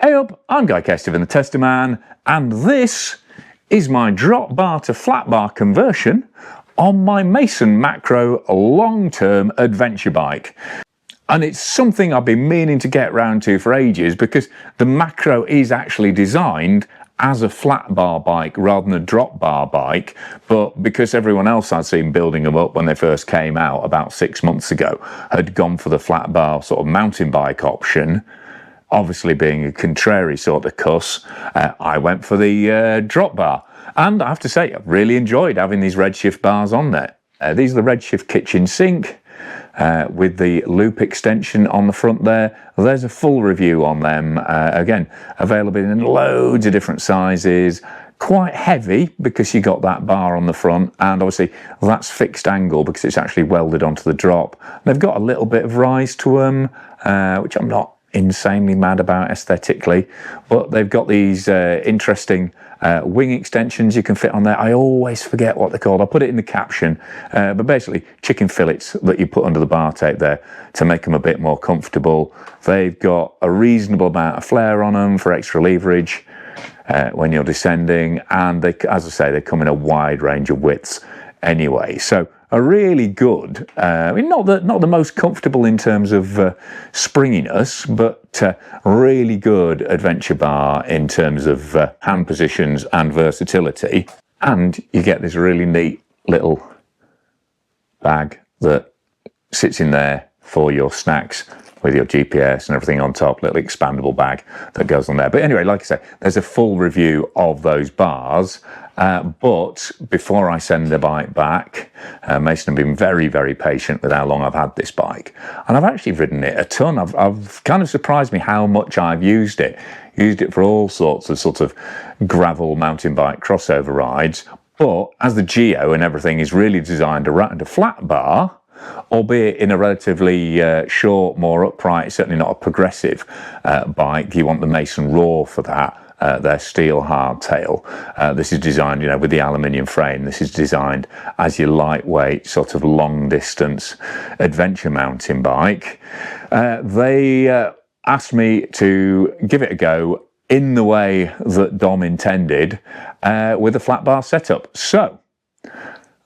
Hey up, I'm Guy Kestivan, the Tester Man, and this is my drop bar to flat bar conversion on my Mason Macro long-term adventure bike. And it's something I've been meaning to get round to for ages because the Macro is actually designed as a flat bar bike rather than a drop bar bike, but because everyone else I'd seen building them up when they first came out about 6 months ago had gone for the flat bar sort of mountain bike option, obviously being a contrary sort of cuss, I went for the drop bar. And I have to say, I've really enjoyed having these Redshift bars on there. These are the Redshift Kitchen Sink with the loop extension on the front there. There's a full review on them. Again, available in loads of different sizes. Quite heavy because you got that bar on the front, and obviously that's fixed angle because it's actually welded onto the drop. They've got a little bit of rise to them, which I'm not insanely mad about aesthetically, but they've got these interesting wing extensions you can fit on there. I always forget what they're called. I'll put it in the caption, but basically chicken fillets that you put under the bar tape there to make them a bit more comfortable. They've got a reasonable amount of flare on them for extra leverage when you're descending, and they, as I say, they come in a wide range of widths anyway. So a really good, I mean, not the most comfortable in terms of springiness, but really good adventure bar in terms of hand positions and versatility. And you get this really neat little bag that sits in there for your snacks with your GPS and everything on top, little expandable bag that goes on there. But anyway, like I say, there's a full review of those bars. But before I send the bike back, Mason have been very, very patient with how long I've had this bike. And I've actually ridden it a ton. I've kind of surprised me how much I've used it. Used it for all sorts of sort of gravel mountain bike crossover rides. But as the Geo and everything is really designed around a flat bar, albeit in a relatively short, more upright, certainly not a progressive bike. You want the Mason Raw for that. Their steel hardtail. This is designed, you know, with the aluminium frame. This is designed as your lightweight, sort of long distance adventure mountain bike. They asked me to give it a go in the way that Dom intended with a flat bar setup. So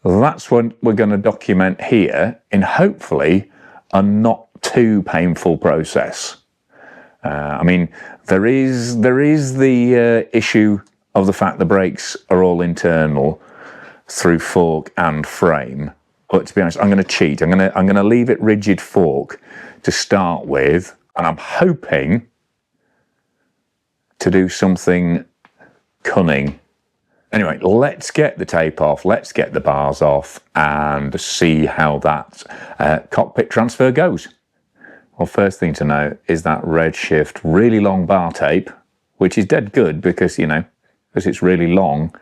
that's what we're going to document here in hopefully a not too painful process. I mean, there is the issue of the fact the brakes are all internal through fork and frame. But to be honest, I'm going to cheat. I'm going to leave it rigid fork to start with, and I'm hoping to do something cunning. Anyway, let's get the tape off, let's get the bars off, and see how that cockpit transfer goes. Well, first thing to note is that Redshift really long bar tape, which is dead good because, you know, because it's really long,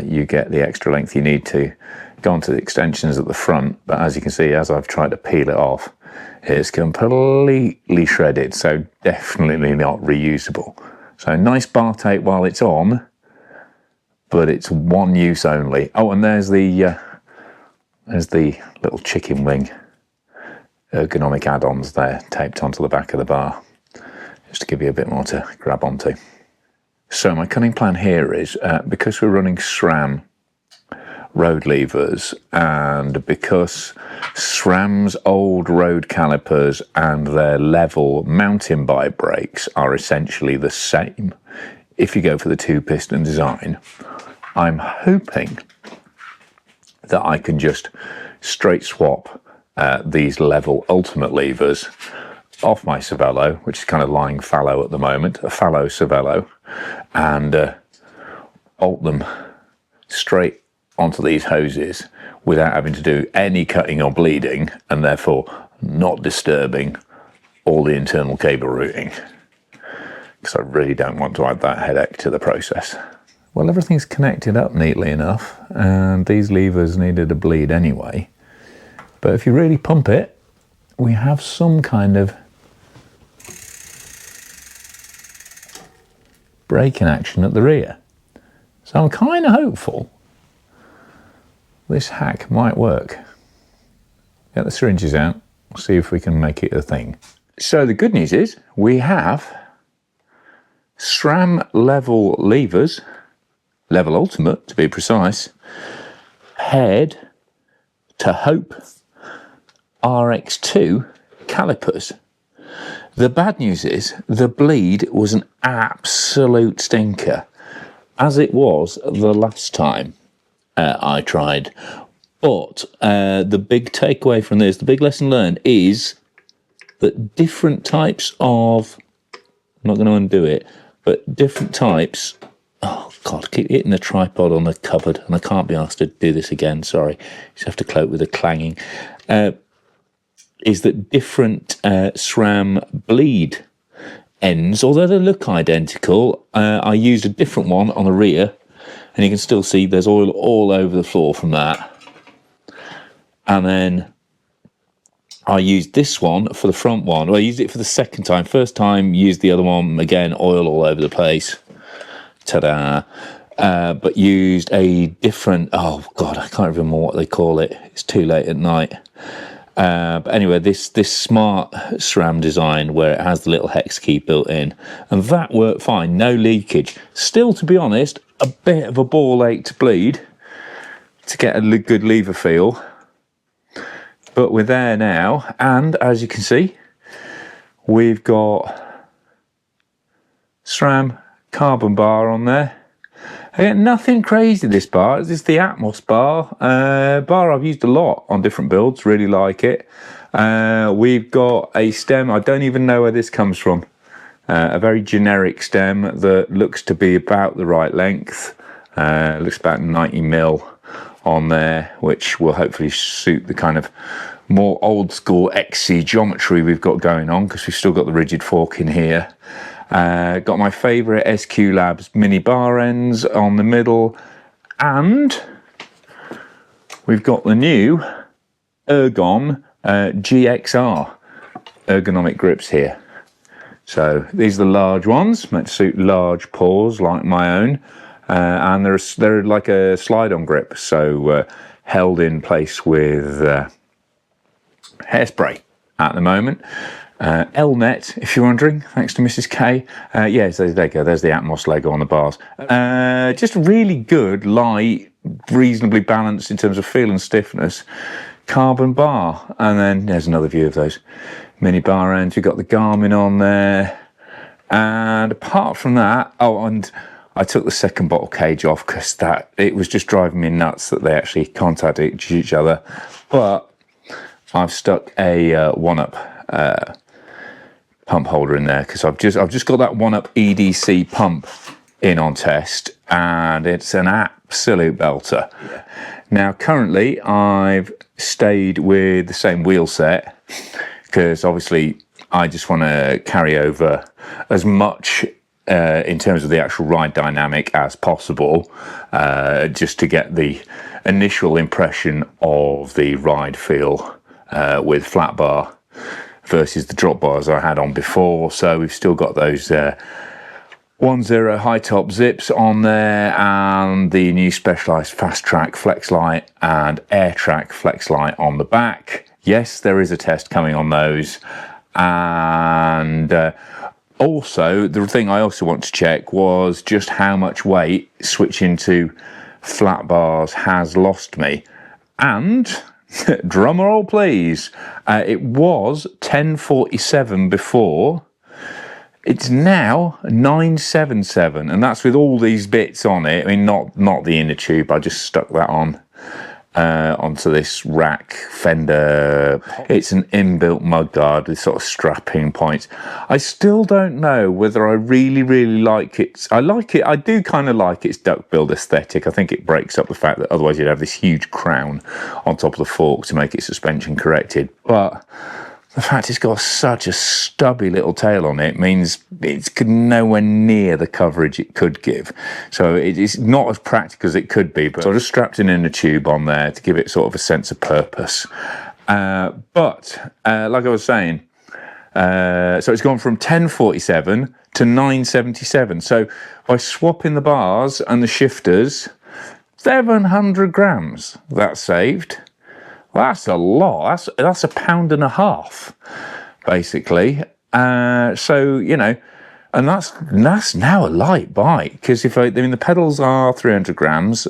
you get the extra length you need to go onto the extensions at the front. But as you can see, as I've tried to peel it off, it's completely shredded, so definitely not reusable. So nice bar tape while it's on, but it's one use only. Oh, and there's the little chicken wing ergonomic add-ons there taped onto the back of the bar, just to give you a bit more to grab onto. So my cunning plan here is, because we're running SRAM road levers, and because SRAM's old road calipers and their level mountain bike brakes are essentially the same if you go for the two-piston design, I'm hoping that I can just straight swap these level ultimate levers off my Cervelo, which is kind of lying fallow at the moment, a fallow Cervelo, and bolt them straight onto these hoses without having to do any cutting or bleeding, and therefore not disturbing all the internal cable routing, because I really don't want to add that headache to the process. Well, everything's connected up neatly enough, and these levers needed a bleed anyway. But if you really pump it, we have some kind of braking action at the rear. So I'm kind of hopeful this hack might work. Get the syringes out, see if we can make it a thing. So the good news is we have SRAM level levers, level ultimate to be precise, paired to Hope RX2 calipers. The bad news is the bleed was an absolute stinker, as it was the last time I tried. But the big takeaway from this, the big lesson learned, is that different types of, I'm not going to undo it, but different types, oh God, keep hitting the tripod on the cupboard, and I can't be asked to do this again, sorry, just have to cope with the clanging, is that different SRAM bleed ends, although they look identical, I used a different one on the rear, and you can still see there's oil all over the floor from that. And then I used this one for the front one. Well, I used it for the second time. First time, used the other one, again, oil all over the place. Ta-da. But used a different, oh God, I can't remember what they call it. It's too late at night. But anyway, this smart SRAM design where it has the little hex key built in. And that worked fine, no leakage. Still, to be honest, a bit of a ball ache to bleed to get a good lever feel. But we're there now, and as you can see, we've got SRAM carbon bar on there. Again, nothing crazy this bar. This is the Atmos bar. Bar I've used a lot on different builds, really like it. We've got a stem, I don't even know where this comes from. A very generic stem that looks to be about the right length. Looks about 90 mil on there, which will hopefully suit the kind of more old school XC geometry we've got going on, because we've still got the rigid fork in here. Got my favourite SQ Labs mini bar ends on the middle, and we've got the new Ergon GXR ergonomic grips here. So these are the large ones, meant to suit large paws like my own. And they're like a slide-on grip, so held in place with hairspray at the moment. L-net, if you're wondering, thanks to Mrs. K. Yes, there you go, there's the Atmos logo on the bars. Just really good, light, reasonably balanced in terms of feel and stiffness. Carbon bar, and then there's another view of those mini bar ends. We've got the Garmin on there. And apart from that, oh, and I took the second bottle cage off because it was just driving me nuts that they actually contacted each other. But I've stuck a 1UP pump holder in there because I've just got that 1UP EDC pump in on test, and it's an absolute belter. Yeah. Now currently I've stayed with the same wheel set because obviously I just want to carry over as much in terms of the actual ride dynamic as possible, just to get the initial impression of the ride feel with flat bar versus the drop bars I had on before. So we've still got those 1.0 high top zips on there, and the new Specialized Fast Track Flex Light and Air Track Flex Light on the back. Yes, there is a test coming on those. And also, the thing I also want to check was just how much weight switching to flat bars has lost me. And, drum roll please, it was 1047 before. It's now 977, and that's with all these bits on it. I mean, not the inner tube, I just stuck that on. Onto this rack fender. It's an inbuilt mudguard with sort of strapping points. I still don't know whether I really like it. I like it, I do kind of like its duck build aesthetic. I think it breaks up the fact that otherwise you'd have this huge crown on top of the fork to make it suspension corrected. But the fact it's got such a stubby little tail on it means it's nowhere near the coverage it could give. So it's not as practical as it could be, but I just strapped an inner tube on there to give it sort of a sense of purpose. But like I was saying, so it's gone from 1047 to 977. So by swapping the bars and the shifters, 700 grams that's saved. That's a lot. That's £1.50, basically. So, you know, And that's now a light bike, because I mean the pedals are 300 grams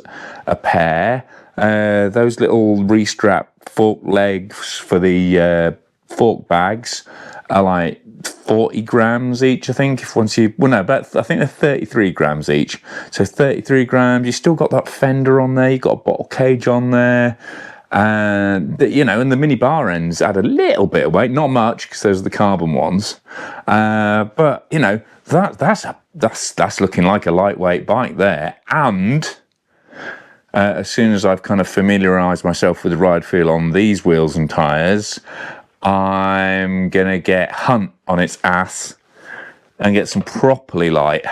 a pair. Those little restrap fork legs for the fork bags are like 40 grams each, I think. But I think they're 33 grams each. So 33 grams, you still got that fender on there, you got a bottle cage on there. And and the mini bar ends add a little bit of weight, not much, because those are the carbon ones. But that's looking like a lightweight bike there. And as soon as I've kind of familiarised myself with the ride feel on these wheels and tyres, I'm gonna get Hunt on its ass and get some properly light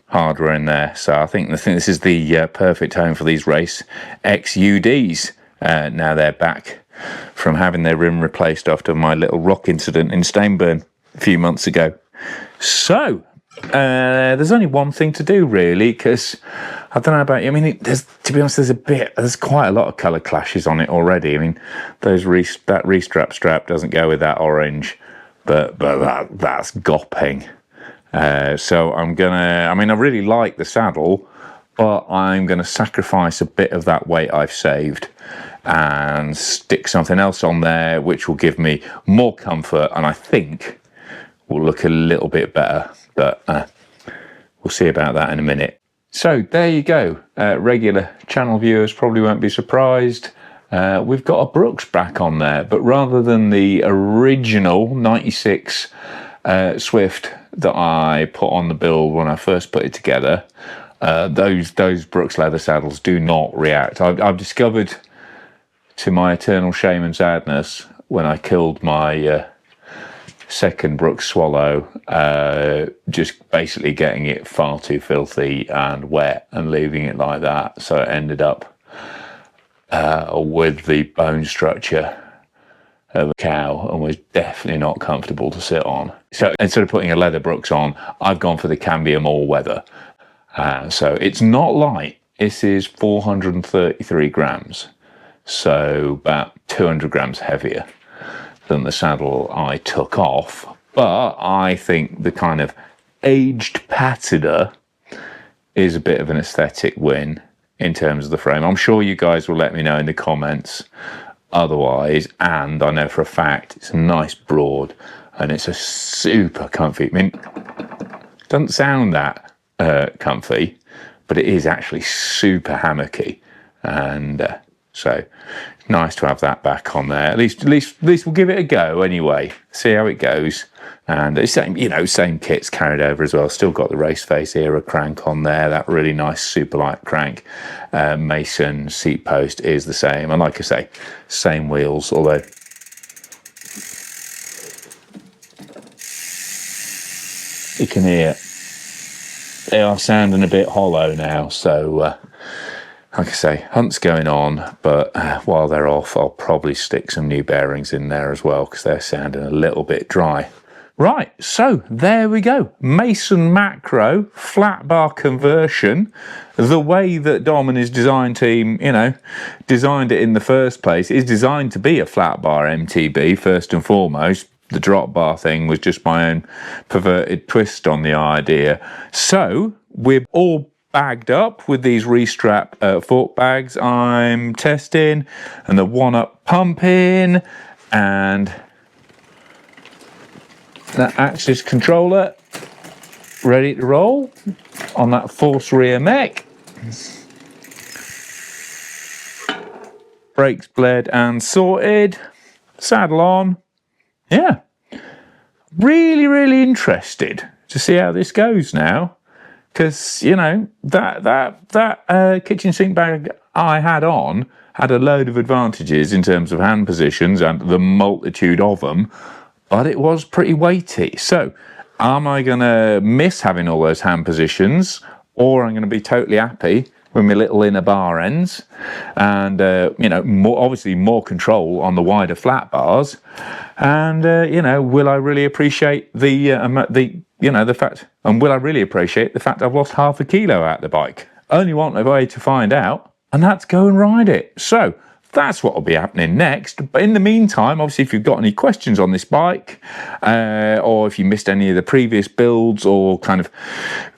hardware in there. So I think this is the perfect home for these race XUDs. Now they're back from having their rim replaced after my little rock incident in Stainburn a few months ago. So there's only one thing to do really, because I don't know about you. I mean, to be honest, there's quite a lot of colour clashes on it already. I mean, that restrap strap doesn't go with that orange, but that's gopping. So I really like the saddle, but I'm going to sacrifice a bit of that weight I've saved and stick something else on there which will give me more comfort, and I think will look a little bit better, but we'll see about that in a minute. So there you go. Regular channel viewers probably won't be surprised. We've got a Brooks back on there, but rather than the original 96 Swift that I put on the build when I first put it together, those Brooks leather saddles do not react. I've discovered, to my eternal shame and sadness, when I killed my second Brooks Swallow, just basically getting it far too filthy and wet and leaving it like that, so it ended up with the bone structure of a cow and was definitely not comfortable to sit on. So instead of putting a leather Brooks on, I've gone for the Cambium all weather. So it's not light. This is 433 grams, so about 200 grams heavier than the saddle I took off. But I think the kind of aged patina is a bit of an aesthetic win in terms of the frame. I'm sure you guys will let me know in the comments otherwise, and I know for a fact it's a nice broad and it's a super comfy. I mean, it doesn't sound that comfy, but it is actually super hammocky, and so nice to have that back on there. At least we'll give it a go anyway. See how it goes. And the same kit's carried over as well. Still got the Race Face era crank on there. That really nice super light crank. Mason seat post is the same, and like I say, same wheels. Although you can hear they are sounding a bit hollow now. So. Like I say, Hunt's going on, but while they're off, I'll probably stick some new bearings in there as well, because they're sounding a little bit dry. Right, so there we go. Mason Macro flat bar conversion. The way that Dom and his design team, designed it in the first place, is designed to be a flat bar MTB first and foremost. The drop bar thing was just my own perverted twist on the idea. So we're all bagged up with these restrap fork bags I'm testing, and the one-up pumping, and that axis controller ready to roll on that force rear mech. Brakes bled and sorted, saddle on. Yeah, really interested to see how this goes now. Because, that kitchen sink bag I had on had a load of advantages in terms of hand positions and the multitude of them, but it was pretty weighty. So, am I going to miss having all those hand positions, or I'm going to be totally happy with my little inner bar ends and, obviously more control on the wider flat bars? And, will I really appreciate the fact, and will I really appreciate the fact I've lost half a kilo out the bike? Only one way to find out, and that's go and ride it. So that's what will be happening next. But in the meantime, obviously, if you've got any questions on this bike, or if you missed any of the previous builds or kind of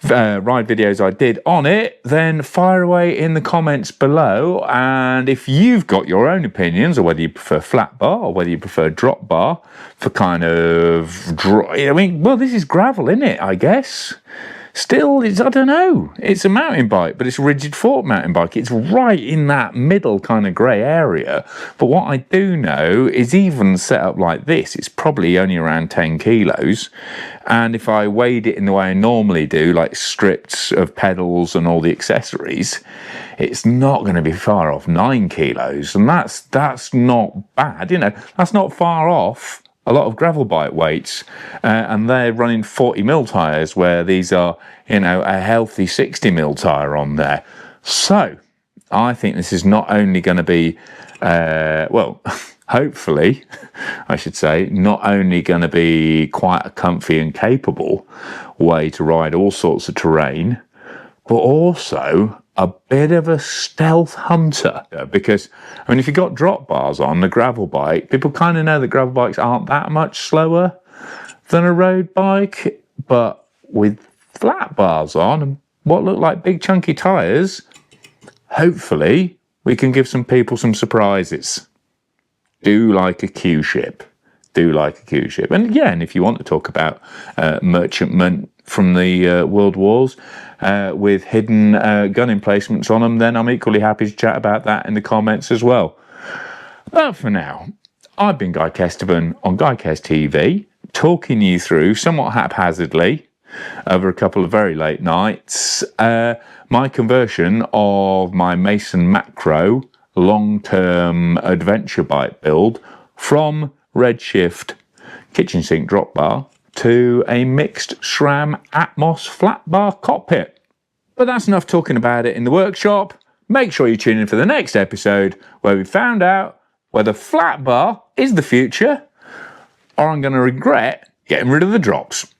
ride videos I did on it, then fire away in the comments below. And if you've got your own opinions, or whether you prefer flat bar or whether you prefer drop bar for kind of dry, I mean, well, this is gravel, isn't it, I guess? Still, I don't know, it's a mountain bike, but it's a rigid fork mountain bike. It's right in that middle kind of grey area. But what I do know is, even set up like this, it's probably only around 10 kilos. And if I weighed it in the way I normally do, like stripped of pedals and all the accessories, it's not going to be far off 9 kilos. And that's not bad, you know, that's not far off a lot of gravel bike weights, and they're running 40mm tyres, where these are, you know, a healthy 60mm tyre on there. So I think this is not only going to be, well, hopefully, I should say, not only going to be quite a comfy and capable way to ride all sorts of terrain, but also a bit of a stealth hunter. Because, I mean, if you've got drop bars on the gravel bike, people kind of know that gravel bikes aren't that much slower than a road bike. But with flat bars on and what look like big chunky tyres, hopefully we can give some people some surprises. Do like a Q-ship. Do like a Q-ship. And again, if you want to talk about merchantmen from the World Wars with hidden gun emplacements on them, then I'm equally happy to chat about that in the comments as well. But for now, I've been Guy Kesterman on GuyKest TV, talking you through, somewhat haphazardly, over a couple of very late nights, my conversion of my Mason Macro long-term adventure bike build from Redshift Kitchen Sink drop bar to a mixed SRAM Atmos flat bar cockpit. But that's enough talking about it in the workshop. Make sure you tune in for the next episode, where we found out whether flat bar is the future, or I'm going to regret getting rid of the drops.